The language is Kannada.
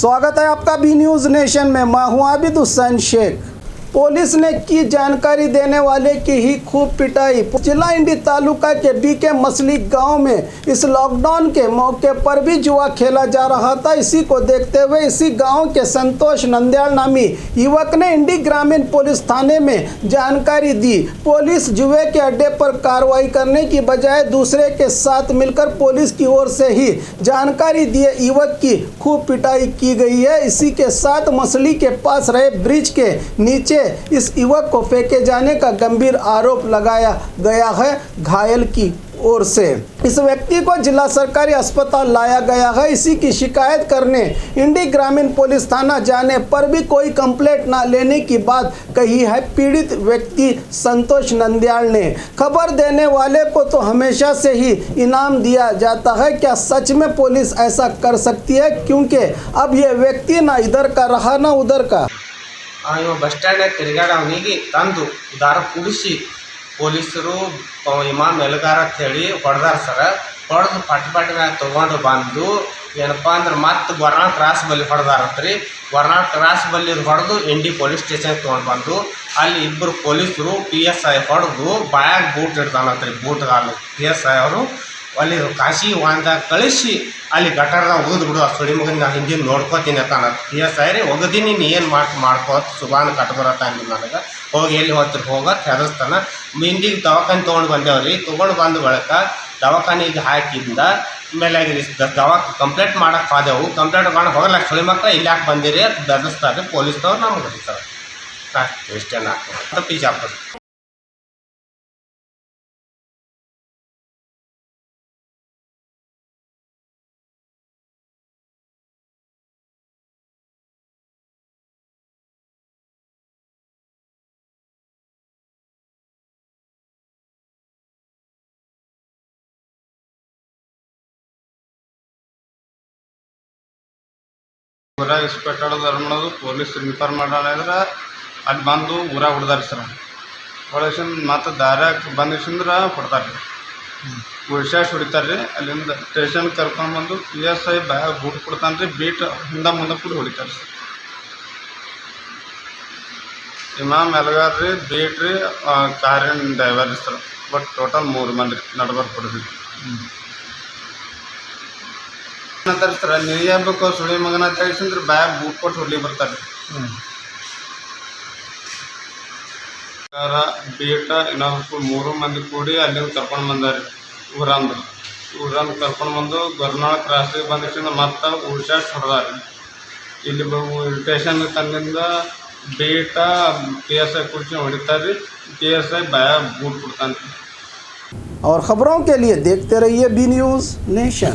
स्वागत है आपका बी न्यूज़ नेशन में। मैं हूं आबिद हुसैन शेख। पुलिस ने की जानकारी देने वाले की ही खूब पिटाई। जिला इंडी तालुका के बीके मसली गांव में इस लॉकडाउन के मौके पर भी जुआ खेला जा रहा था। इसी को देखते हुए इसी गांव के संतोष नंदयाल नामी युवक ने इंडी ग्रामीण पुलिस थाने में जानकारी दी। पुलिस जुए के अड्डे पर कार्रवाई करने की बजाय दूसरे के साथ मिलकर पुलिस की ओर से ही जानकारी दिए युवक की खूब पिटाई की गई है। इसी के साथ मसली के पास रहे ब्रिज के नीचे इस युवक को फेंके जाने का गंभीर आरोप लगाया गया है घायल की ओर से। इस व्यक्ति को जिला सरकारी अस्पताल लाया गया है। इसी की शिकायत करने इंडी ग्रामीण पुलिस थाना जाने पर भी कोई कंप्लेंट ना लेने की बात कही है पीड़ित व्यक्ति संतोष नंदयाल ने। खबर देने वाले को तो हमेशा से ही इनाम दिया जाता है। क्या सच में पुलिस ऐसा कर सकती है? क्योंकि अब ये व्यक्ति ना इधर का रहा ना उधर का। इव बस स्टैंड तिरुगाडवनिगे तंದು ದಾರ ಕುಡಿಸಿ ಪೊಲೀಸರು ಇವ ಮೆಲಗಾರ ಅಂತ ಹೇಳಿ ಹೊಡೆದಾರ ಸರ್। ಹೊಡೆದು ಪಟ್ ಮ್ಯಾಗ ತೊಗೊಂಡು ಬಂದು ಏನಪ್ಪ ಅಂದ್ರೆ ಮತ್ತೆ ಗೊರ್ನಾಳ್ ಕ್ರಾಸ್ ಬಲ್ಲಿ ಹೊಡೆದಾರತ್ರಿ। ಗೊರ್ನಾಳ್ ಕ್ರಾಸ್ ಬಲ್ಲಿ ಹೊಡೆದು ಇಂಡಿ ಪೊಲೀಸ್ ಸ್ಟೇಷನ್ಗೆ ತೊಗೊಂಡು ಬಂದು ಅಲ್ಲಿ ಇಬ್ಬರು ಪೊಲೀಸರು PSI ಹೊಡೆದು ಬಾಯಾಗ ಬೂಟ್ ಇಡ್ತಾನತ್ರಿ। ಬೂಟ್ಗಾಲು PSI ಅವರು ಅಲ್ಲಿ ಕಾಶಿ ವಾಂದಾಗ ಕಳಿಸಿ ಅಲ್ಲಿ ಗಟರ್ದಾಗ ಒಗದು ಬಿಡು ಆ ಸುಳಿ ಮಗನ ನಾ ಹಿಂದಿನ ನೋಡ್ಕೋತೀನಿ ಅಂತಾನ PSI ರೀ। ಒಗದೀನಿ ನೀ ಏನು ಮಾಡ್ಕೋತ ಸುಬಾನ್ ಕಟ್ಬರತ್ತ ಅಂದು ನನಗೆ ಹೋಗಿ ಎಲ್ಲಿ ಹೋಗ್ತಿರಿ ಹೋಗತ್ತೆ ಹೆದರ್ಸ್ತಾನ। ಹಿಂದಿಗೆ ದವಾಖಾನೆ ತೊಗೊಂಡು ಬಂದೇವ್ರಿ। ತೊಗೊಂಡು ಬಂದ ಬಳಿಕ ದವಾಖಾನೆಗೆ ಹಾಕಿಂದ ಮೇಲೆ ಕಂಪ್ಲೇಂಟ್ ಮಾಡಕ್ಕೆ ಹೋದೆವು। ಕಂಪ್ಲೇಂಟ್ ಮಾಡಿ ಹೋಗಲಾಕ ಸುಳಿ ಮಕ್ಕಳು ಇಲ್ಲಿ ಯಾಕೆ ಬಂದಿರಿ ಅಂತ ಬೆದರಿಸ್ತಾರೆ ಪೊಲೀಸ್ನವ್ರು ನಮ್ಗೆ ಹೊಡಿತಾರೆ ಅಷ್ಟು ಇಷ್ಟೇನು ಆಗ್ತದೆ ಬಿಜಾಪುರ। ಊರಾಗ ಇನ್ಸ್ಪೆಕ್ಟರ್ ಅನ್ನೋದು ಪೊಲೀಸ್ ಇನ್ಫಾರ್ಮ್ ಮಾಡಿದ್ರೆ ಅಲ್ಲಿ ಬಂದು ಊರಾಗ ಹೊಡೆದಾರ ಸರ್। ಹೊಡೆಸಿಂದ ಮತ್ತು ದಾರ್ಯಾಗ ಬಂದಿಸಿಂದ್ರೆ ಹೊಡ್ತಾರೆ ರೀ, ಉಳ್ಸಾಶ್ ಹೊಡಿತಾರೆ ರೀ। ಅಲ್ಲಿಂದ ಸ್ಟೇಷನ್ ಕರ್ಕೊಂಡು ಬಂದು PSI ಬ್ಯಾಗ್ ಬೂಟ್ ಕೊಡ್ತಾನೆ ರೀ, ಬೀಟ್ ಹಿಂದೆ ಮುಂದೆ ಕೂಡ ಹೊಡಿತಾರೆ ಸರ್। ಇಮಾಮ್ ಮೆಲಗಾರ ರೀ, ಬೀಟ್ ರೀ, ಕಾರಿನ ಡ್ರೈವರ್ ರೀ ಸರ್। ಬಟ್ ಟೋಟಲ್ 3 ಮಂದಿ ರೀ ನಡ್ಬರ್ಕ್ ಹೊಡೆದ್ರಿ ಅಂತಾರೆ ಸರ್। ನೀವು ಹೇಳ್ಬೇಕು ಸುಳಿ ಮಗನ ತಿಳಿಸಿದ್ರೆ ಬ್ಯಾಗ್ ಬೂಟ್ ಕೊಟ್ಟು ಹೊಡ್ಲಿ ಬರ್ತಾರೆ ಬೀಟ ಇನ್ನೊಬ್ಬ 3 ಮಂದಿ ಕೂಡಿ ಅಲ್ಲಿಂದ ಕರ್ಕೊಂಡು ಬಂದಾರೆ ಊರಂದು ಕರ್ಕೊಂಡು ಬಂದು ಗೊರ್ನಾಳ್ ಕ್ರಾಸಿಗೆ ಬಂದಿಸಿಂದ ಮತ್ತೆ ಉಳ್ಸಾಶ್ ಹೊಡೆದಾರೆ। ಇಲ್ಲಿ ಸ್ಟೇಷನ್ ತಂದಿಂದ ಬೀಟ PSI ಕುರ್ಚಿ ಹೊಡಿತಾರೆ, PSI ಬ್ಯಾಗ್ ಬೂಟ್ ಕೊಡ್ತಾನೆ। और खबरों के लिए देखते रहिए बी न्यूज़ नेशन।